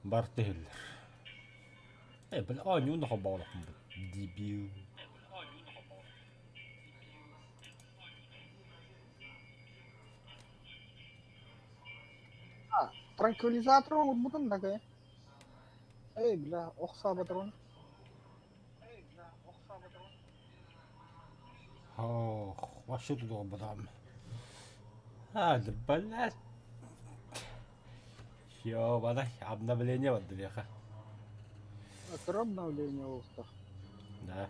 Bartehiller. Bel anjo nakabalak mo. Debut. Tranquilizator huwag na kaya. Ay, bila, oksa ba taron? Oh, وشو تدور بدام. هذا بلات. شو بدك عبنا بلينيا ودي يا أخي. Karab na uli niya oksa. ده.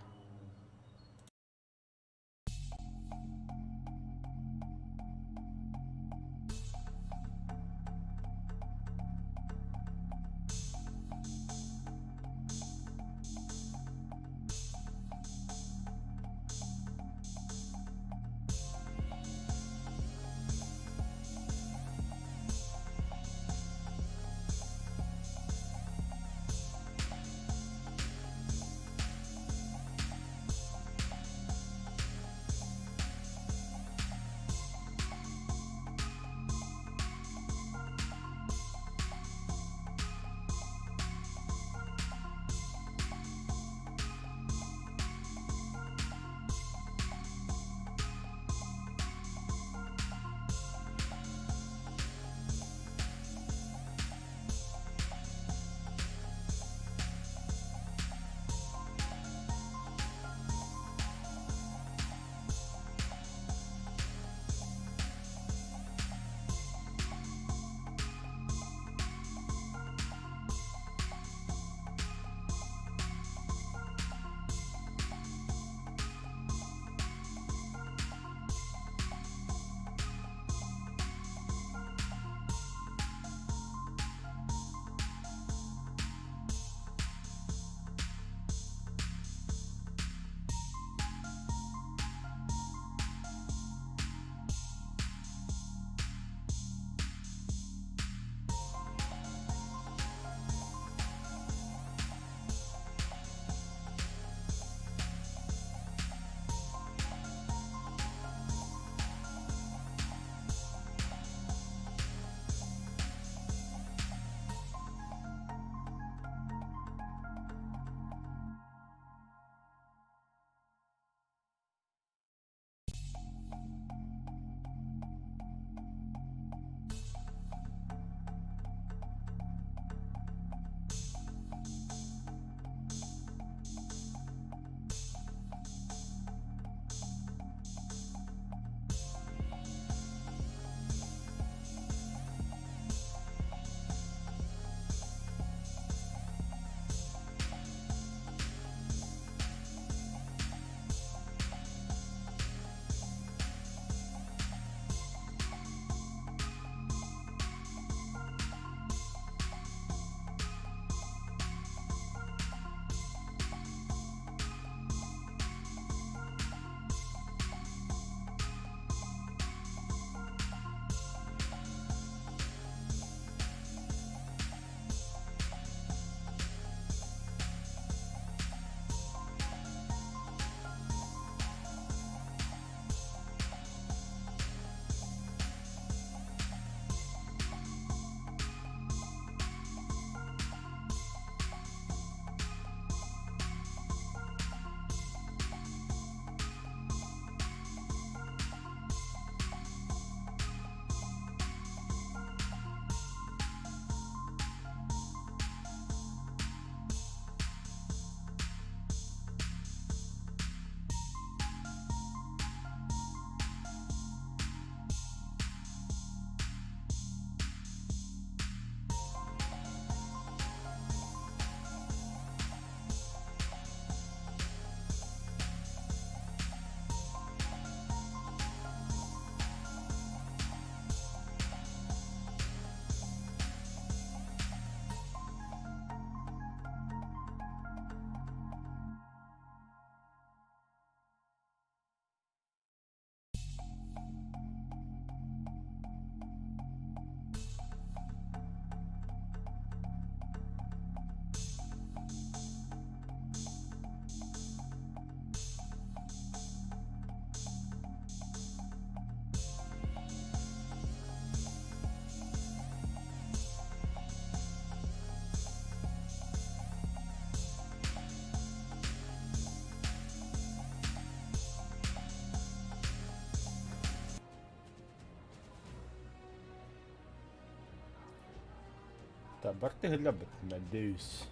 Sabarte hıllabıt ben deyiz.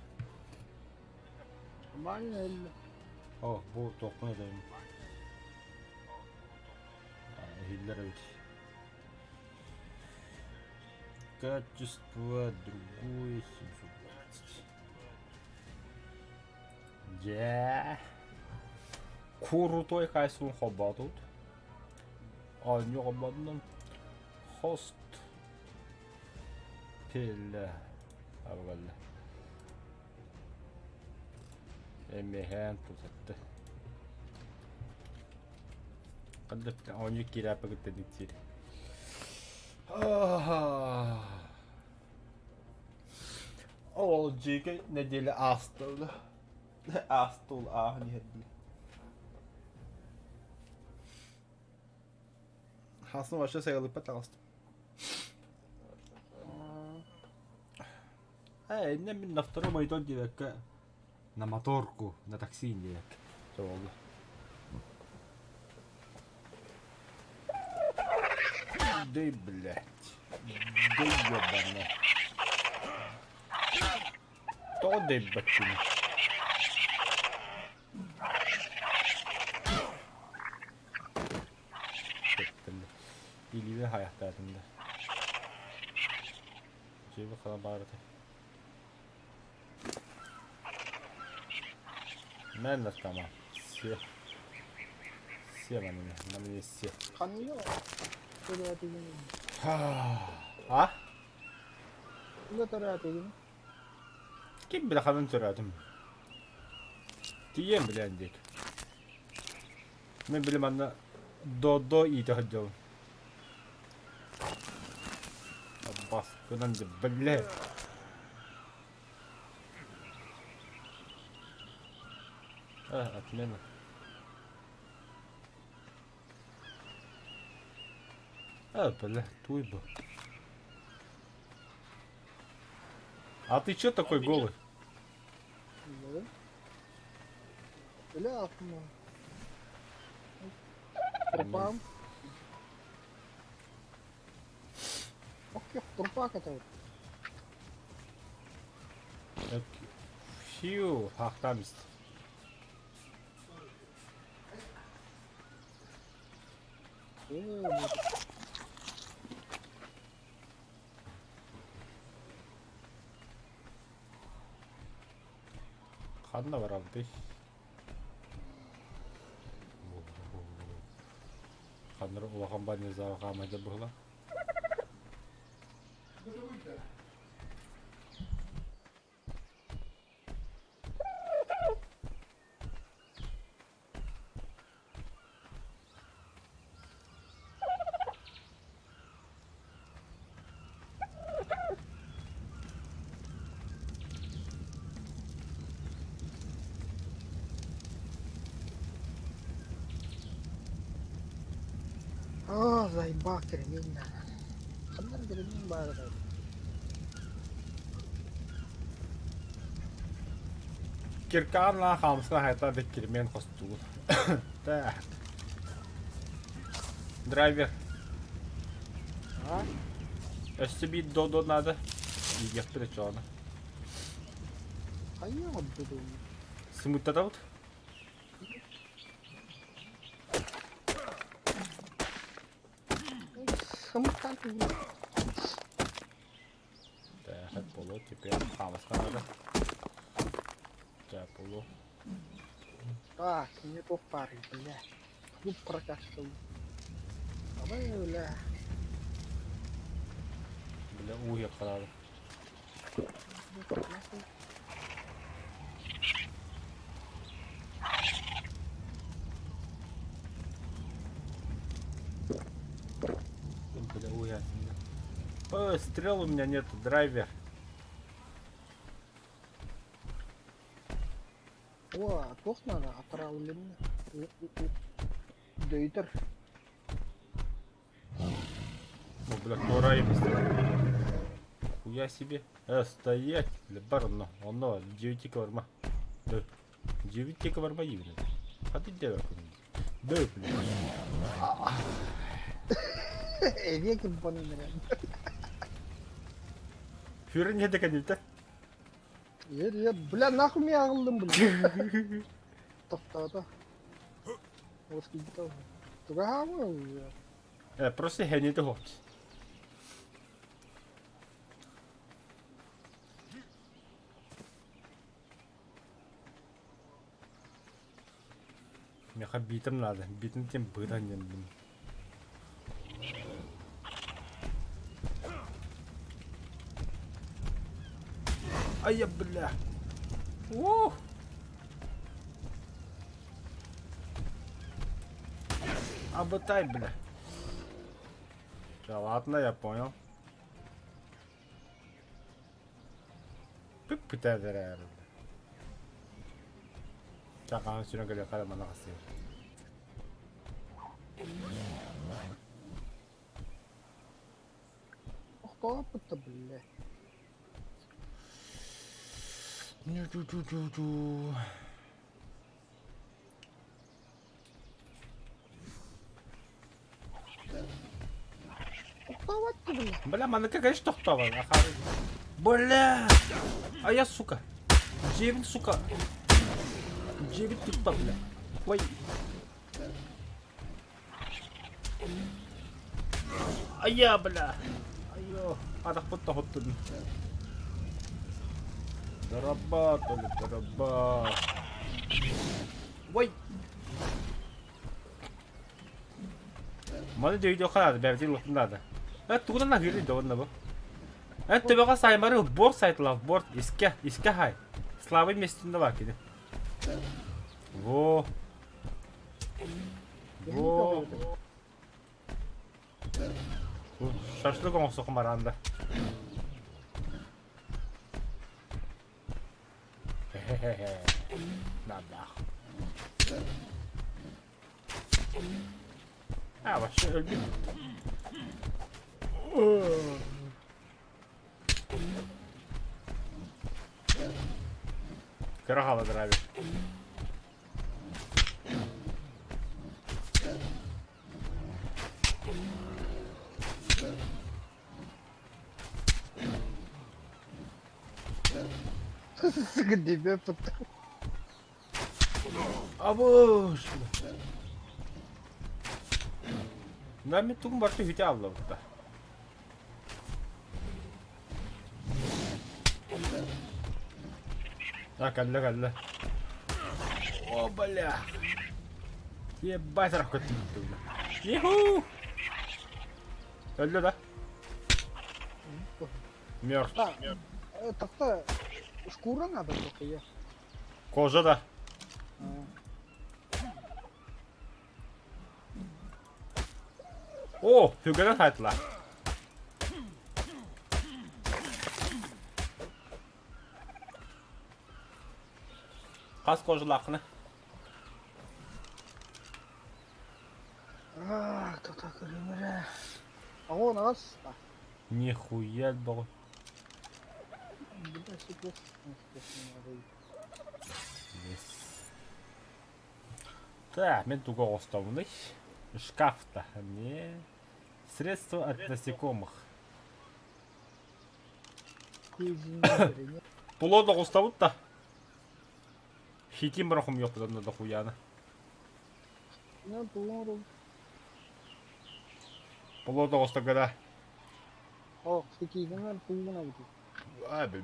Aman öyle. Oh bu dokun edeyim. Hiller evet. Качество другое 720. Yeah. Крутой кайсун хоббатут. Аню хоббатнан. Хост. Пille. Avgalle. Emmehän tusatte. Kaddatte anyu kirapagette nitsiri. Olacak nedeli astılı. Astıl ahli hedli. Hasno başa sayılıp patastım. Ne min naftara maiton direkt na motorku, na taksiin direkt. Se on ollut. Дай, блядь. Да ёбана. То дай бакина. İyi ve hayatlarında. Cebe kalan bağırdı. Ben de tamam. Siyah. Siyah bana ne? Bana ne siyah? Kanıyor. Teriyaki gibi. Ha? Bu da teriyaki gibi. Kim bilir kadın türedim. Diyem bilendik. Ben bilim anla dodo iyi de hacım. Bas kunan de bile. Atmena. Бля, туйба. А ты чё такой голый? Böyle. Böyle aklıma. Tırpağım. Bak yok tırpağı katıyor. Фью, хахтамист. Ханна var abi. Ханна улахан баны завахамайды бұғла. Заебал кремень. Одна кремень бара. Kirkaanla hamska haetaan tekirmien kostuun. Tää. Драйвер. А? Если бить додо надо. И я причёна. А я вот буду. Смыта тут? Самотан. Да, поло теперь хамска надо. Да, поло. Так, не то парень, бля. Клуб прокачал. Давай, бля. Бля, уехал надо. Бля, уехал. Стрел у меня нет, драйвер. О, тосно надо отравлен. Дейтер. Ну, бля, кто райм Хуя себе. Стоять. Бля, барно. Оно, 9 каварма. Да. 9 каварма юрин. А ты девер Да, бля. Веки баны ныряют. Führer не доконит, Бля, нахуй мен ағылдым, бля. Тоқтады. Осы кетті ау. Туға ма? Просто хәне де хот. Меха битым надо. Битым тем быранен. Ай, бля. Ух. Обытай, бля. Да ладно, я понял. Пытается реально. Так, а сюда говорят, когда мы нагасим. Тоқтап бітті, бля. Ню-ду-ду-ду-ду. Тоқтап атты, бля. Бля, маныка, конечно, тоқтап алды. Ахары. Бля! А я, сука. Жебін, сука. Жебін тұтпа, бля. Ой. Ая, бля. Айо. Адақ бұтта хоттын. Дорабатывали, дорабатывали. Ой. Маны дөйдө қалады, бәрден ұлтындады. Туғынан ағырды доғында бұл. Төбеға саймары борт сайтылав, борт. Иске хай. Славы местінде бар кеді. Во. Во. Шашлык оңысы құмаранда. Хе-хе-хе. Надах. Вообще öldüm. Kara havadır abi. Sıkı dibe fıttı. Абуш. Нами тук барты хүтэ авлаа та. Калла. О, бля. Ебать, рахкот. Иху. Ölü da. Мертв. Так-то шкура надо только я. Кожа да. О, hugaren haytla. Kas kojulaqını. Кто так говорит? А он раз. Нихуя бог. Так, мен туго оставленный. Шкафта. Не. Средства от насекомых. Пулода оставут та. Хитим брахом ёпта да хуяна. Ну, пулода. Пулода остагада. О, хитим пулода будет. Бе.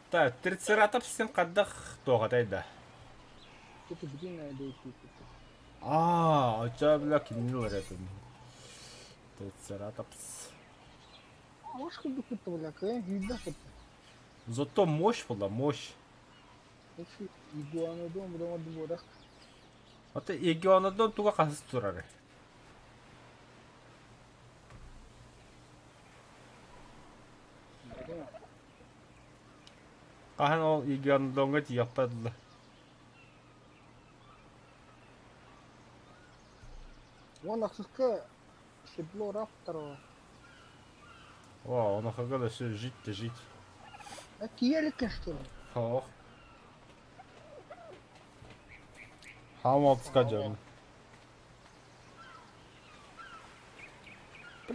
Та, трицератопстен қаддақ тоғатайды. Это где найдете? Ачабля кинул рядом. Трицератопс. Можешь как бы кто-то, бля, какая вида хоть. Зато мощь была, мощь. Если игуану дом, потом от двора. А ты егионадон туга қасыз тұрары. Қахан ол егионадонға тияқпадылы. Вон ақсызға шебло рафтарова. О, он охагада все жить-то жить. А киелика что ли? Ох. Хамал скажем.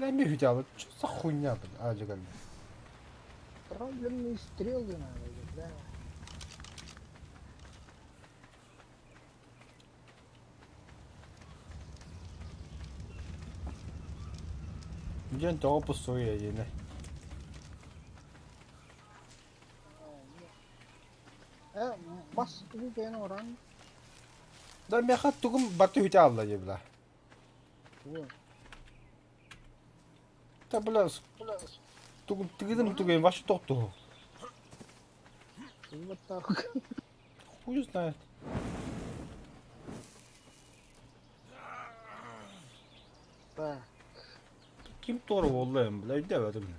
Пулемет взял. Что за хуйня, блин? А, джиган. Проблемные стрелы надо, бля. Где то пустое yine. Bas bu kayın oran. Da me khat tugum batı hüte Allah yebla. Bu. Da bula tugum tıgıdım tugayım başı toktu. Bu tak. Хуй знает. Так. Kim doğru olayım bile demedim.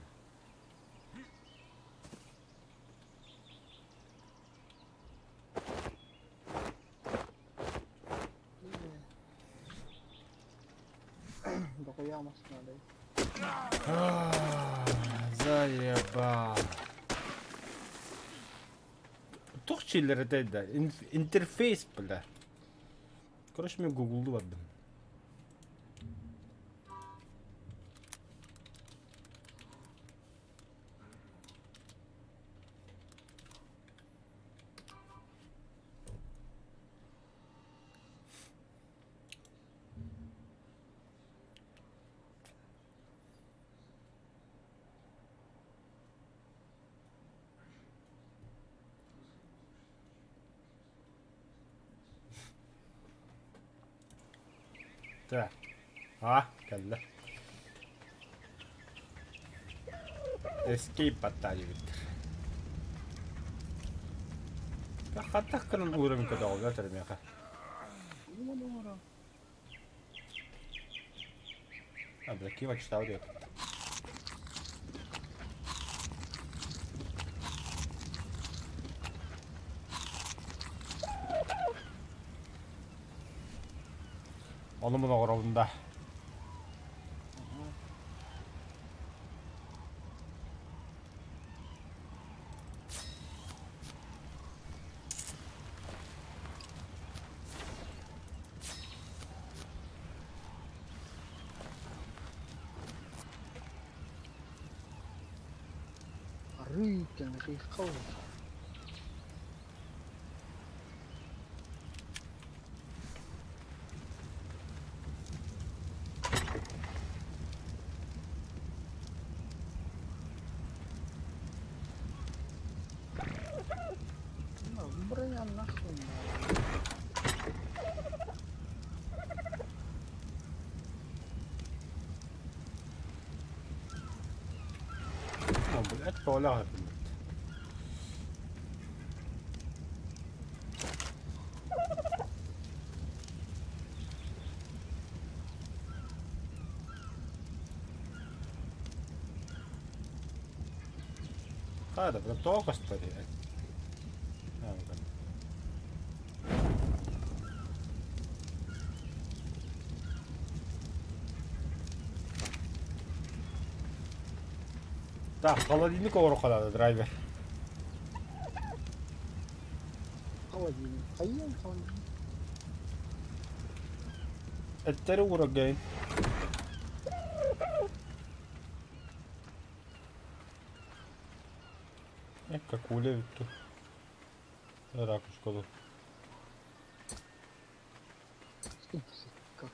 Доходимость надо. Заебал. Çok şeylere de interface bile. Короче, мен Google'du var benim. Так. Ah geldi. Escape hatta gibidir. Ya hatta kırın uğramı kadar oluyor tabii ya. Bu numara. Ha belki bak işte oraya. Onu bunu oralında. Arıyken kıyıkalı. Buraya nasıl? Ama bu et böyle yapılır. Hadi bırak doğru parayı. Ha bakalım. Так, холодильник ору қалады, драйвер. Холодильник. Hayır холодильник. Etteri uğrayın. Как улевит тут. Ракушка тут. Как?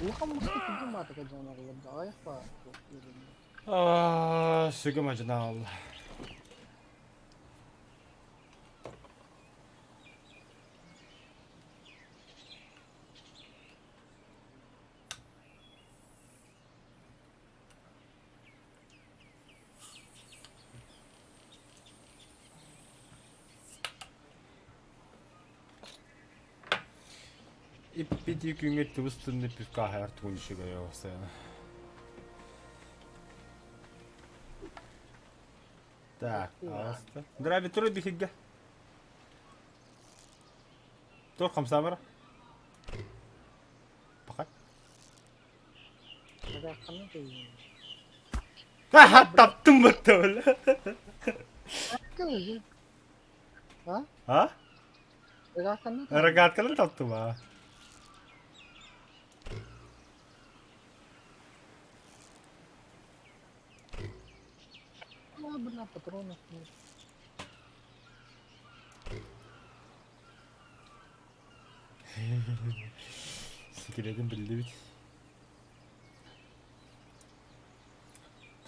Ulan mısın kızım artık canavarlarda ayak var. Sıkım acına Allah. Piti күнгө тыбыстынды пивка хайр тугуншыга йогсаяна. Так, аста. Драйви туры бихигге. Тур камсамара. Пакат. Когда kanı koyuyor. Haha taptım bu öyle. Kılıcı. Ha? Ha? Bırakın ne? Ragat kılın taptım ha. Ama buna patron yok. Sikretim bildi bit.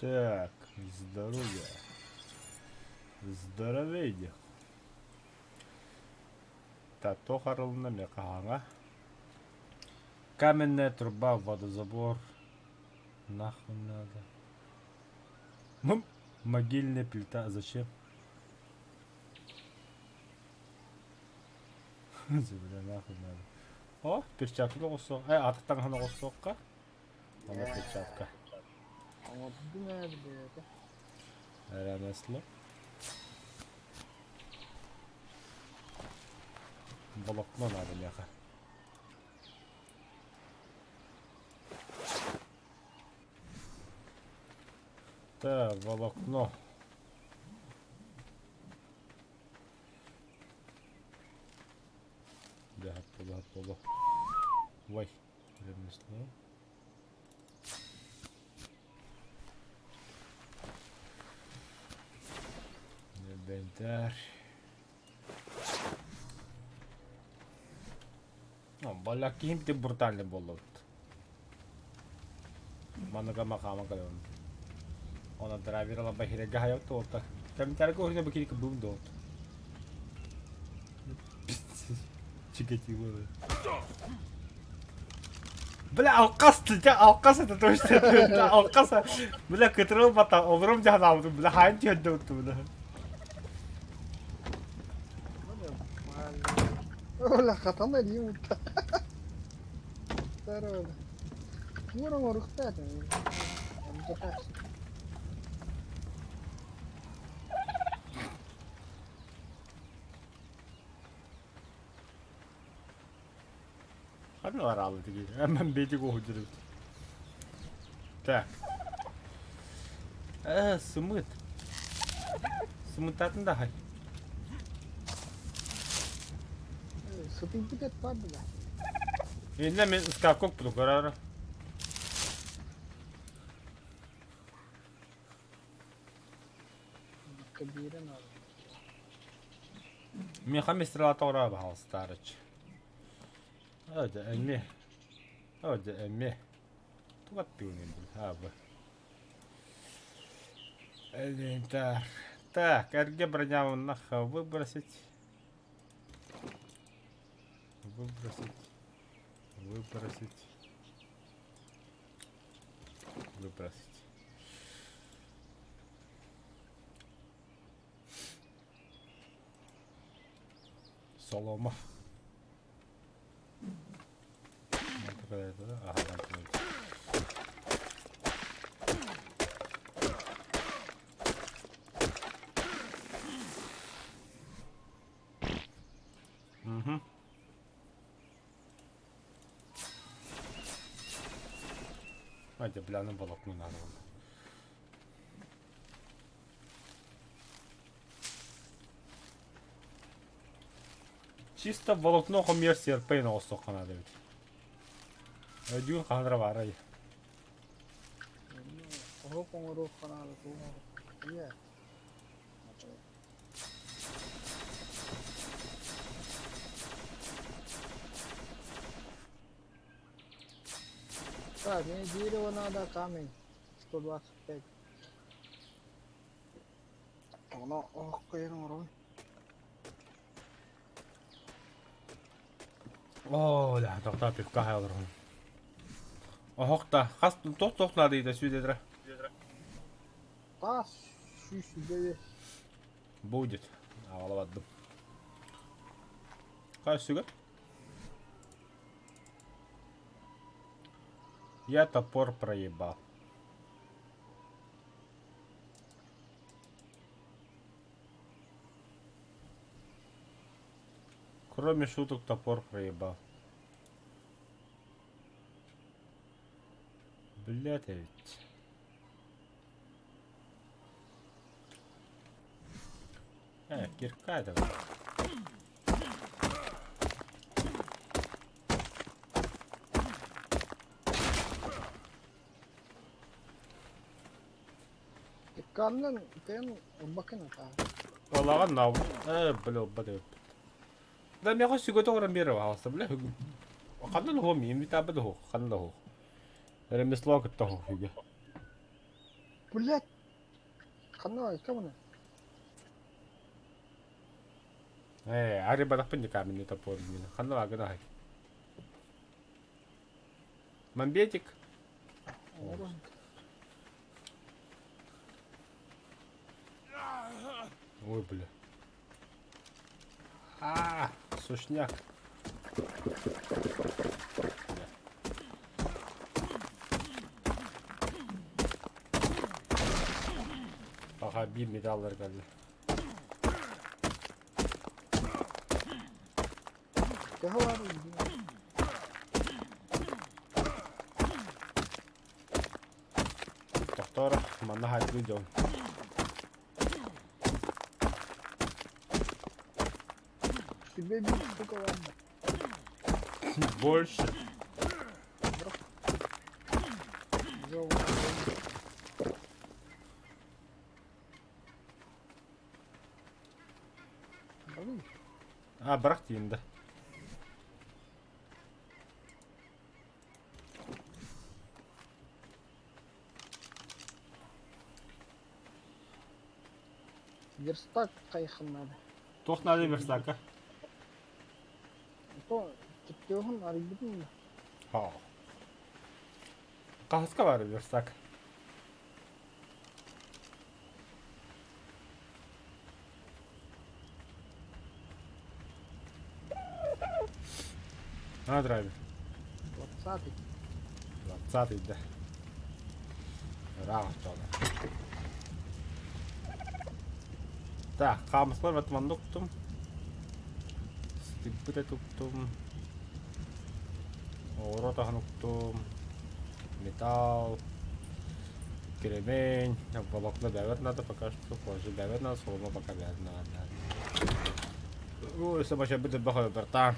Так, здоровье. Здоровье. Тато харылына ме кахаңа. Каменная труба, водозабор. Нахуй надо. Могильная плита, зачем? Земля нахуй надо. О, перчатка olsa. Atıktan hana olsa okka. Ona перчатка. Ama bu ne bileydi? Erenesli. Балокно надо, ляха. Да, волокно. Да, туда. Ой, ремесло. Инвентарь. Балаки им ты брутальный болот. Манага макама калон. Она драйверла бахире гая тота. Там тарго хрена бакири кабум дот. Чикатило. Бля, алкас это точно. Алкас. Бля, катрол бата, обром жахнам. Бля, хайн чеддот бля. Öyle katan da diyeyim usta. Sarı öyle. Vurun orukta ya. Amca ters. Hani var abi dedi. Hemen bedi koydurup. Так. Сымыт. Сымытатын да хай. Sıfır bir tek vardı da. Eline mi ıskakok buluk ara. Kabiren abi. Ми хамис релата ора бахал старыч. Öde emmi. Öde emmi. Tuvat piunin ha bu. Элентар. Так, эрге броняву нахо выбросить. Выбросить. Солома. Ne kadar da? Aha ben koydum. Hadi planın balokunu надо. Чисто волокно коммерсия РП на осока надо ведь. Ödüğün kandıra var ayı. Oruk kanalı bu. İyi. Так, мне дерево надо, камень. 125. Ona koyalım oraya. Oo, lähdet ottaa pikku 2 euroa. Ohokta, kastun tohtohtaa niitä syyteträ. Taas şişide. Будет. Ağlamadım. Kaç sügat? Я топор проебал. Кроме шуток, топор проебал. Блядь, ведь. Кирка да. Kannan kan bakın ata. Олаган нав. Блё, бадэ. Да мяга сигото грам бера хавса блэ. Кандан хо ми имита бадэ хо, кандан хо. Ремесло кытта хо хиге. Блядь. Kannan kamu. Ари бадах пэнди камин это пор мина. Кандан агана хай. Мамбетик. Ой, бля. Сушняк. Ага, bir medallar geldi. Kahalar. Doktor, mana hadi dön. Тебе бить сука ладно. Больше. Бырақ деймді. Верстак кайхын надо. Тоқнады верстака. То тектеғын арибетін да. Қасқа бар верстак. Драйвер. 20-й. 20-й, да. Раунд тогда. Так, қамысылар батманды ұқтым. Стиппіте тұқтым. Оротағын ұқтым. Металл. Кремень. Волокна бәвер надо пока что. Позже бәвер надо, солома пока бәвер надо. Ой, собача буде бахаю бертан.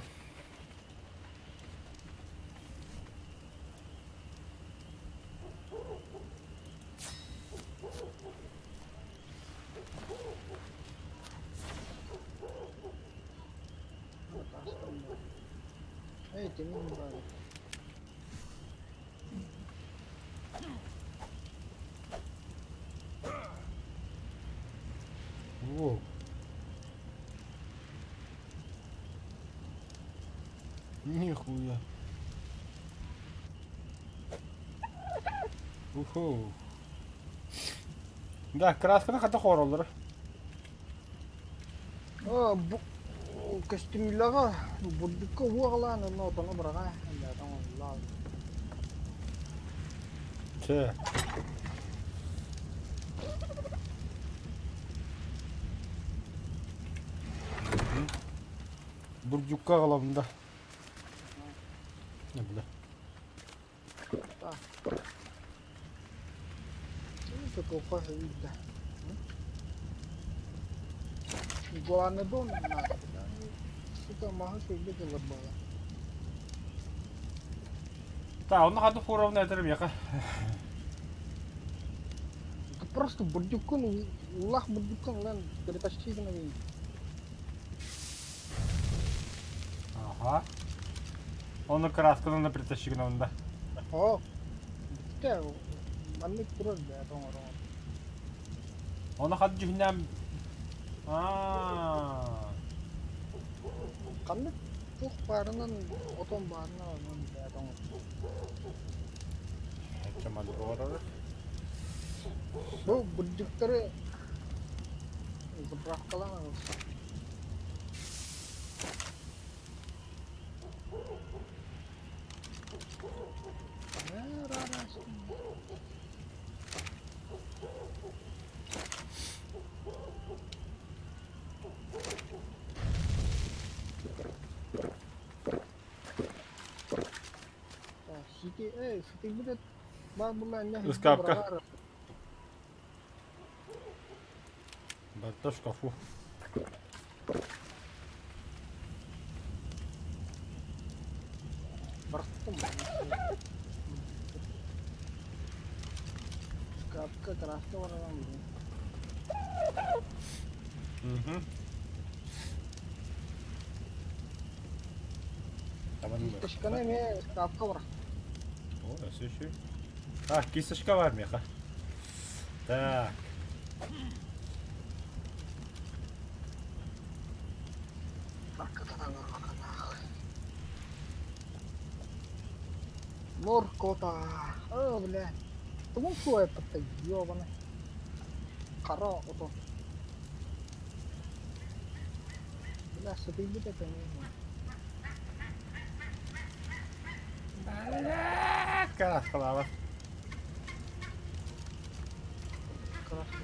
Эй, ты не брали. Воу. Нихуя. Уху. Да, красканы қата қоралдыр. Bu kostümlere bu dikkat vuğalan onu odana bırağa. Tamam Allah. Че? Бурдюкка қаламында. Не бля. Так. Это какой видно. Главное дом надо. Сука, могу себе забыла. Та, он хаты фуровна әтірім яқа. Это просто бурдюкун, улах бурдюкун, лен перетащи на меня. Ага. Оны красканы притащигнавында. О, что? Манник турар да, ром. Оны хаты жүхінем... Kanlık çok barının otom barına onun da adam. Çamadı doğru. Bu burcukları bıraktılar mı? Ne rarasın? Siti bude babulannya Ускапка. Бартош кафу. Бартом. Шкафка краска вараган. Угу. Tamam mı? Кишкане ме шкафка вара. О, все еще. А, кисточка в армии, ха. Так. Норкота. О, бля. Тому що это-то ёбаный. Кара ото. Бля, сюди буде это не знаю. Красава. Краска.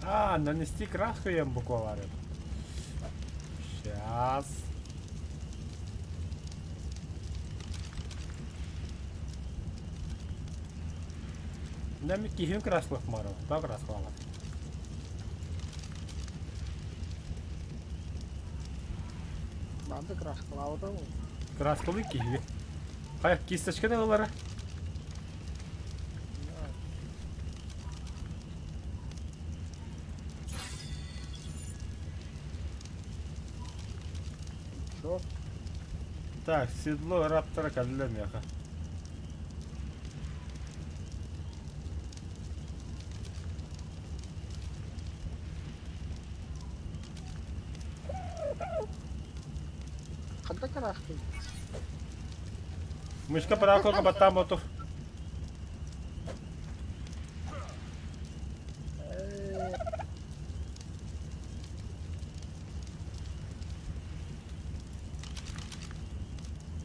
А, нанести краску я буквально. Сейчас. Нам кихин краслых маров, так расхвала. Бады краскалау да. Краскалы кихи. Хай, кисточка да олара. Чё? Так, седло раптора для меха. Кандай краска? Мышка параколка батамоту.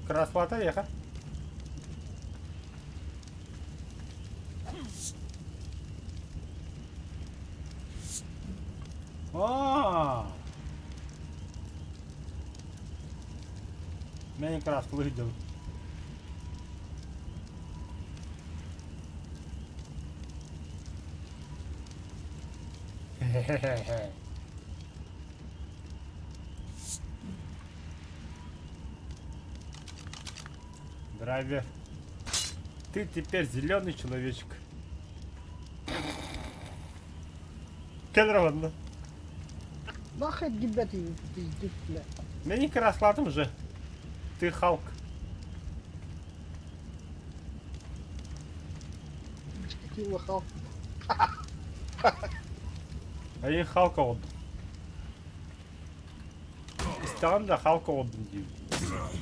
Красвата еха. Мен краску видел. Хе-хе-хе. Драйвер. Ты теперь зеленый человечек. Кедровно. Нахуй гибети пиздец, бля. Мені красладом вже. Ти Халк. Какие лохал. А я Халка отдам. İstedim de Halka oldum diyor.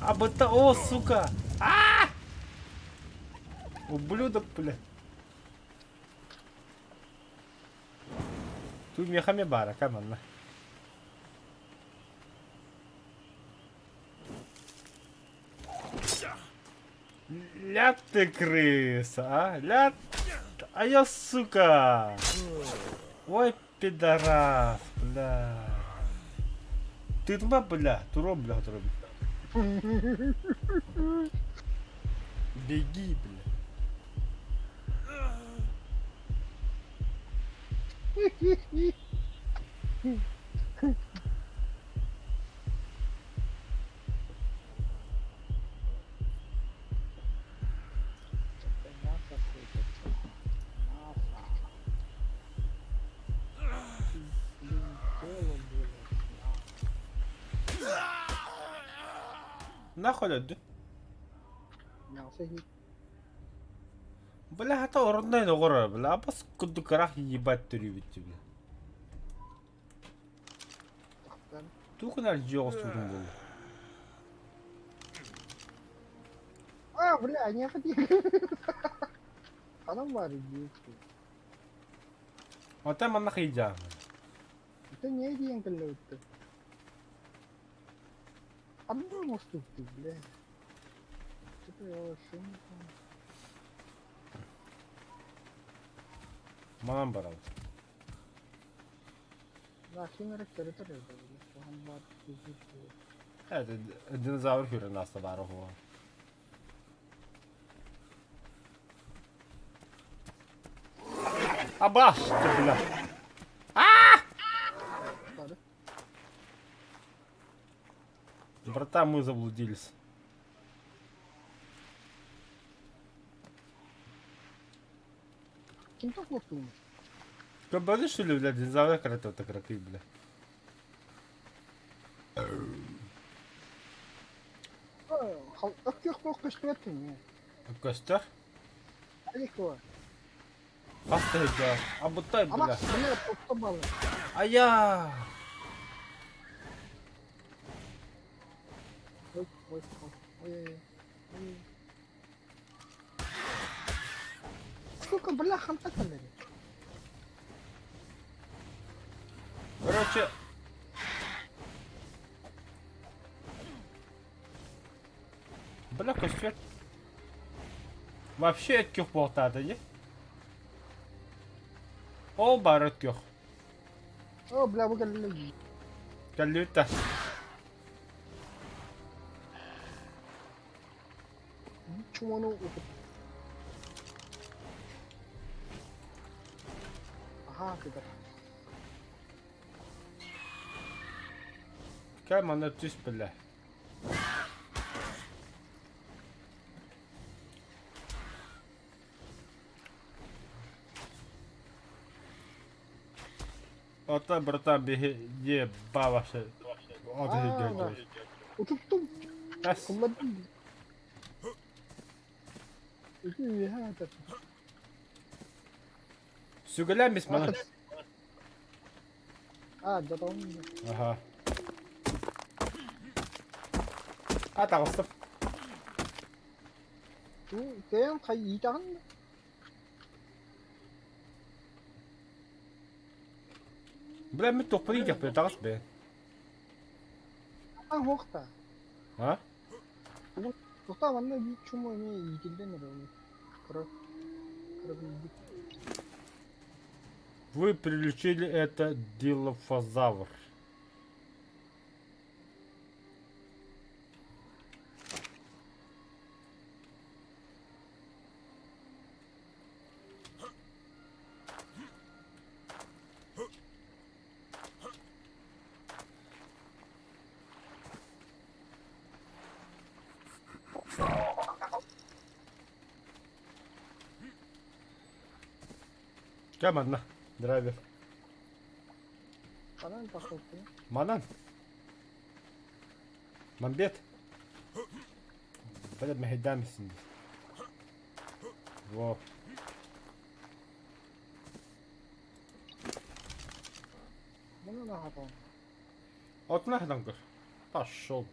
А это, о, сука! А! Ублюдок, бля. Тут мехами бара, команда. Ля ты крыса, а? Ля... А я, сука! Ой, пидорас, бля. Ты туда, бля, туро, бля, туро. Беги, бля. Нахуй öldü? Бля, хата орындайын оғыра, бля, бас күнді қырақ ебать түрі бітті, бля. Тұқынар жоғыз тұрдың болды. А, бля, не ходи. Она варит, Ота мана қиджам. это не один колёты. Одну может ты, бля. Что-то я вообще не помню. Манан барабыз. Нахимерек территория. Там бар. Это динозавр хюрен наста бары хуа. Абаш, ты бля. Бар. Братан, мы заблудились. Kim toplattın? Кабаны что ли, бля, динозавр каратэ так ракы, бля. Yok yok kışkırtın ya. Костер? Hadi ko. Пастай, да. Абутай, Ama бля. bunu topta balı. Ая! Oy oy oy. Oy. Сколько бля хамта kaldı. Короче... Бля, костер. Вообще etkök болтады, не? Ол бар etkök. O bля bu geldi. Калюта. Çumanı okut. Aha kadar. Кам она тюс, бля. Ota братан bir ye babası. O da geliyor. Oturttum. Bas. Kullandım. İyi ha tabii. Sügülenmiş bana. Ha dadam. Aha. Ata kastım. Bu kayam kayıdan. Bля, ми топригах, бля, тагас бе. Ha hokta. А? Hokta bana bir çumanı yiyildi ne böyle. Kırık. Kırık. Вы приручили это дилофазавр. Кем одна? Драйвер. Bana mı takıldı? Манан. Мамбет. Бля, мехайда мисин. Во. Bana ne yapalım? Вот нахрен гор. Пошел.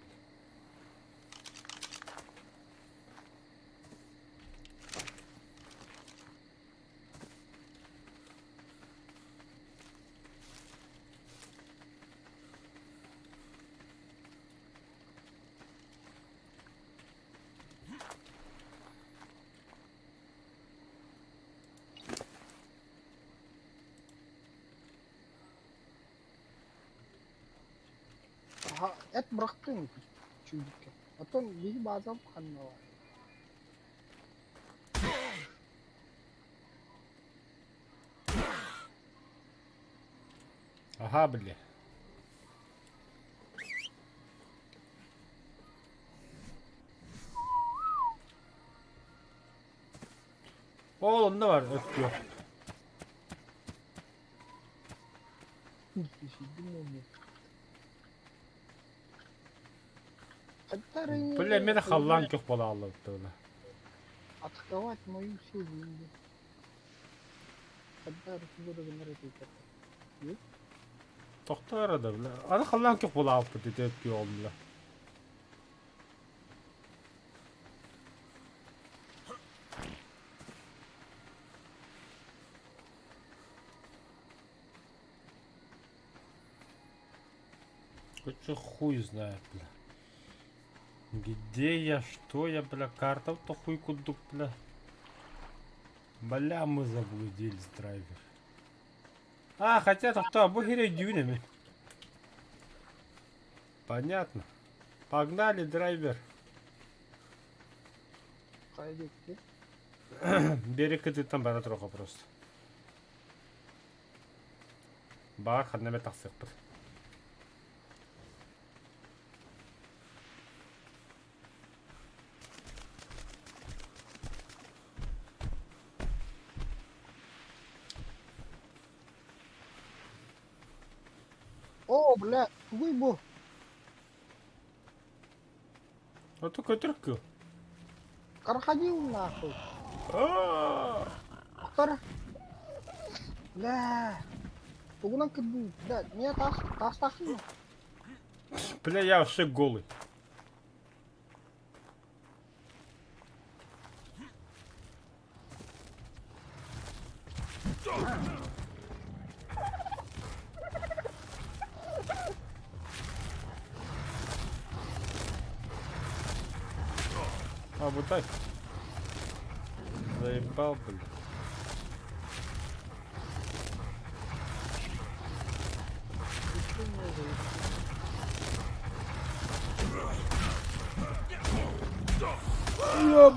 Aha et bıraktın mı? Çocukça. Atın bir bazen kanına var. Ага, бля. Oğlum ne var? Öt yok. Hiçbir şey bilmiyorum. Hatta Бля, мен халлан көп бола алып бля. Атаковать мою силу. Hatta Rus'u da bunları tekrar. Yok. Тоқтар ада бля. Аны халлан көп бола алып dedi öt yok bля. Хоть хуй знает, бля. Где я, что я, бля, карта-то хуй кудук, бля. Бля, мы заблудились, драйвер. А, хотя то, бу хире дюнами. Понятно. Погнали, драйвер. Қайда кетті? Берекеттен бара тұруға просто. Бағар қаднаме тақсық бір. О, бля, тугай бұл. Ото көтірік кіл. Крокодил нахуй. Ааа! Ақтар. Бля. Тугынан кірді. Бля, не тас тақсың. Бля, я вообще голый. А, вот так. Заебал, блин.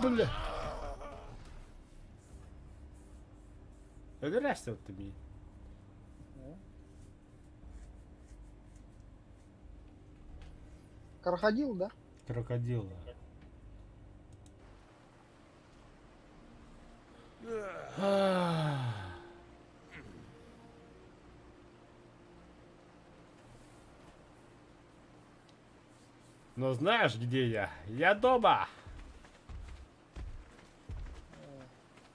Бля. Öldürersin o tabii. Крокодил, да? Крокодил, да. Но знаешь, где я? Я дома!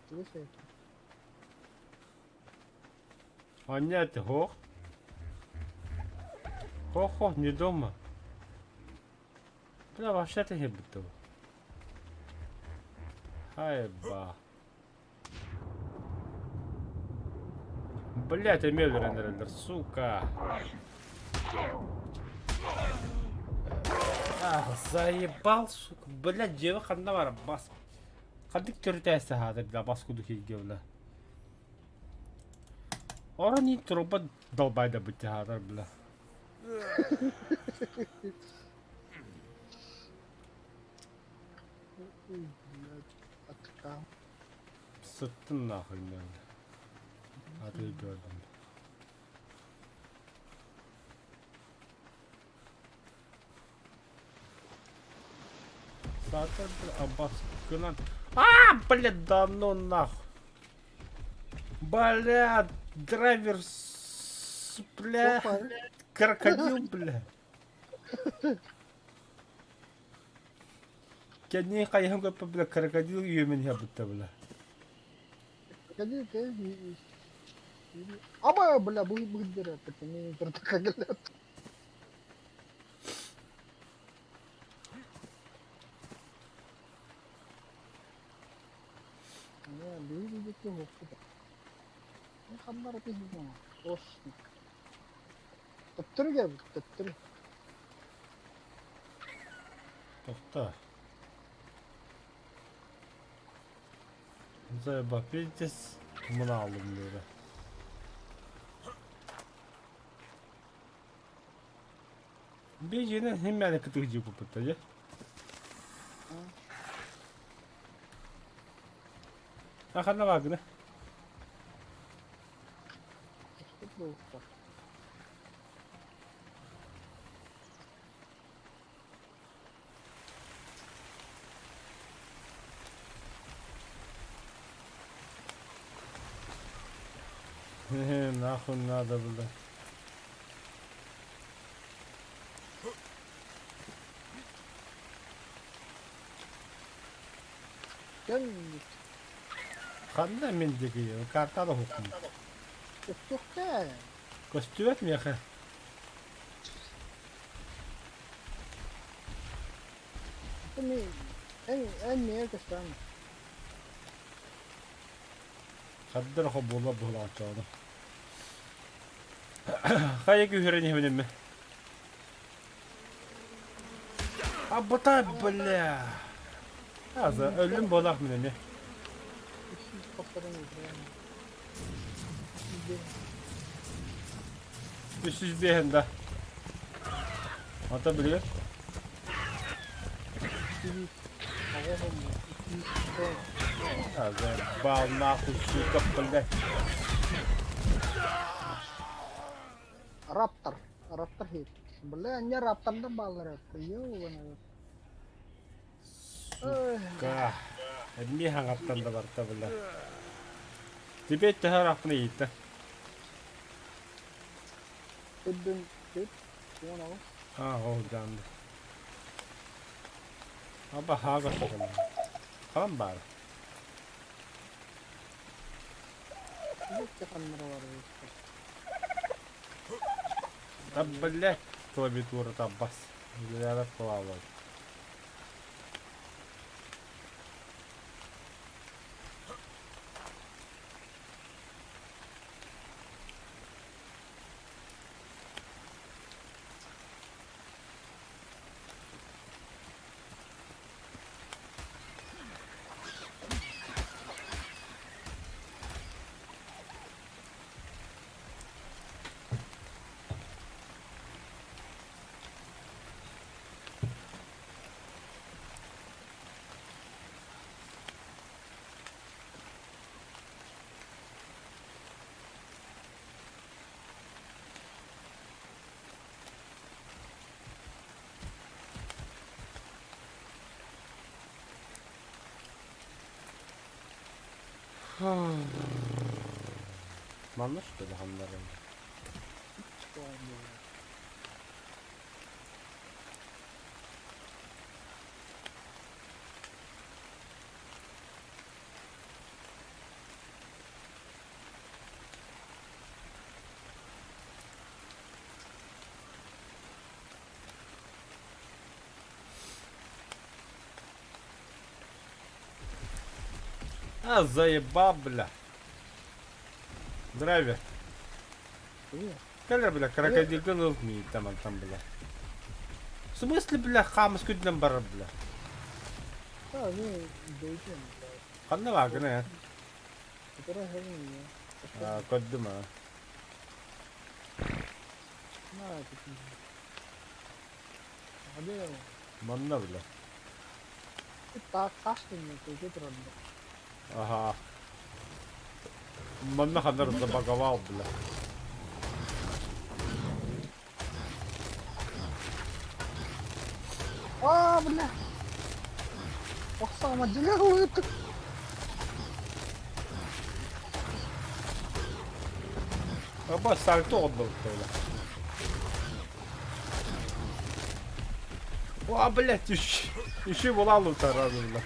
Слушай. А нет, хох. Хох, не дома. Бля, вообще ты не будто. Айба. Блять, имел рендер, сука. Ах, заебал, сука. Блять, девах одна вара, бас. Кадык түртәсе хады, бля, бас куду кейге, бля. Ора не труба долбайда бітті хадар, бля. Атқа. Sıttın nahıl ben. Hadi gördüm. Zaten bir Abbas kılan. Ааа, блядь, да ну нахуй. Блядь, драйвер, блядь, крокодил, блядь. Kendini kayhan kapı bile krokodil yemin yaptı bile. Крокодил, ты? Аба, бля, будет дыра, это не крокодил. Не, бейли de оқыды. Не хабар етесің, ошник. Тіптірге, тіптір. Toxta. Zayba pildis bunu aldım böyle. Bir yine hemen kıtıcı bu pıtacı. Akana bak ne? Что было? Нахуй надо было. Gelmedik. Kanda mendeki ya. Karta da hukum. Yok da. Kostüvet mi yakın? En neye gösterme. Kaddır ho bola bola açalım. Kaya gühüreni benim mi? Abata bля. Azı ölüm bolak mı ne? Kapıdan yürüyorum. 300 beyinde. Atabiliyor. Ya ben bal nahul şu kapıldı. Raptor. Raptor hit. Sebenarnya Raptor tuh baler Raptor. Yo bener. Kah. Ini hangatan da var tabla. Tibet tarafını yitti. Hidden hit. Gimana bos? Ha o canlı. Ama haga takıldı. Kalan bari. Ini tekan merawar bos. Tabla. Klaviatura tabbas. Ziyaret kolay. Manlar şöyle hanlarım. А, заебал, бля. Драйвер. Iya. Каля, бля, крокодил гонул ми там, бля. В смысле, бля, хамс күднен бар, бля. Ah, ini Belgium. Kanna var gene ya. Kita orang heaven ya. Ha, koydum ha. Nah, gitu. Ada yang Manna bile. kita casting itu gitu kan. Aha. Manna kadar da bagawa bile. Ah, benar. Wah, sama jauh itu. Ama salto oldu böyle. О, блядь, ищи булалу таразила.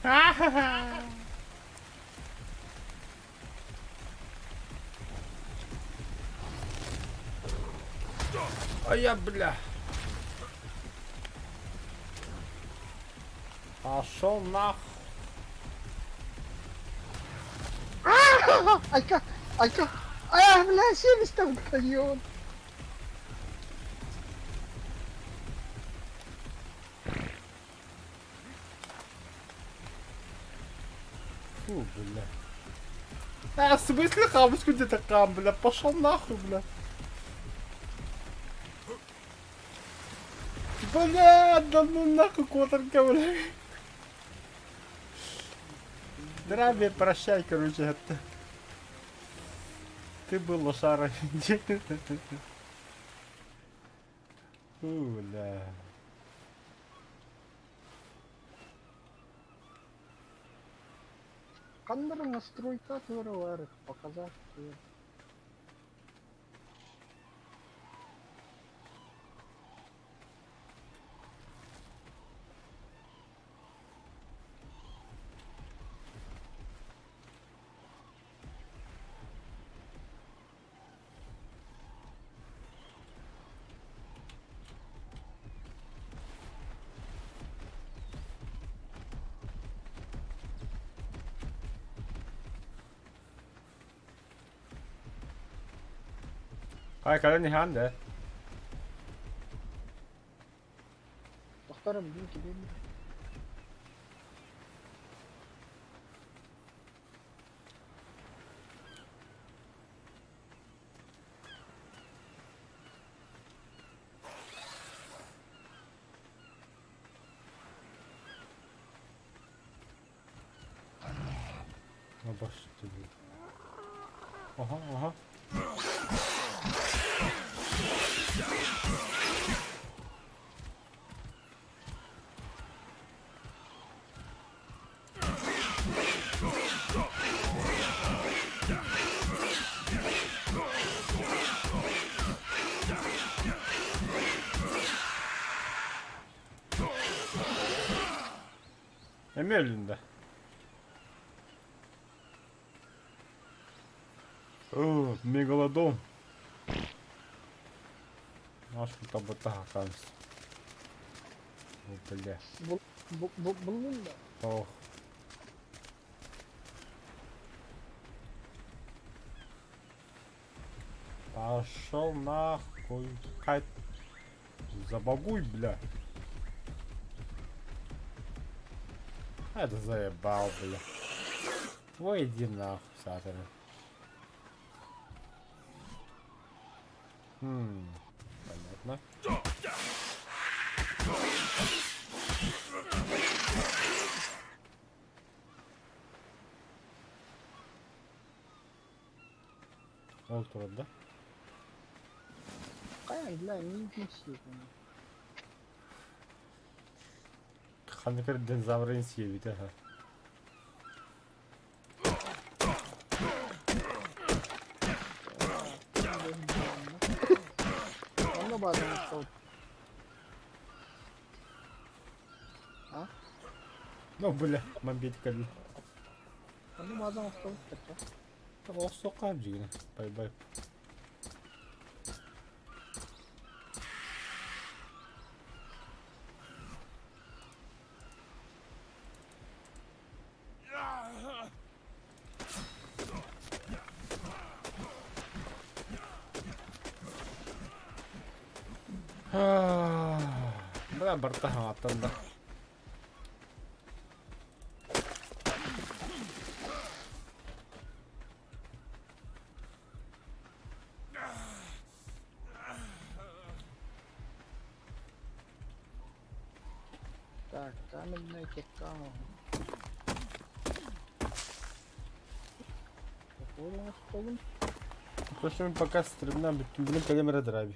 Ха-ха-ха. Ай, я, бля. Пошел нахуй. Айка, айка. А, бля, 70 миллион. Фу, бля. А, в смысле хамушку где-то кам, бля? Пошел нахуй, бля. Бля, да ну нахуй котарка, бля. Здравия, прощай, короче, это. Ты был лошара. Фу, бля. Kan надо настройка товара показать. Ай, когда не ханде. Доктор, блин, тебе. Ага, ага. Медленно. О, мегалодон. Аж тут аботага канс. О, бля. Булбул да. Ох. Пошел нахуй. Кать. Забагуй, бля. Это заебал, бля. Ой, иди нахуй, сатана. Понятно. Вот вот, да? Kaya ila не сильно. Ханкер динозаврын съебит, ага. Onda bazen scout. Ha? Ну, бля, мобить кали. Onda bazen scout kaçar. О, сокар жигне. Бай-бай. Бля, бартахан аттанда. Так, каменная кирка. Какой у нас полон? Просто ми пока стрибнем, блин, калімера драйві.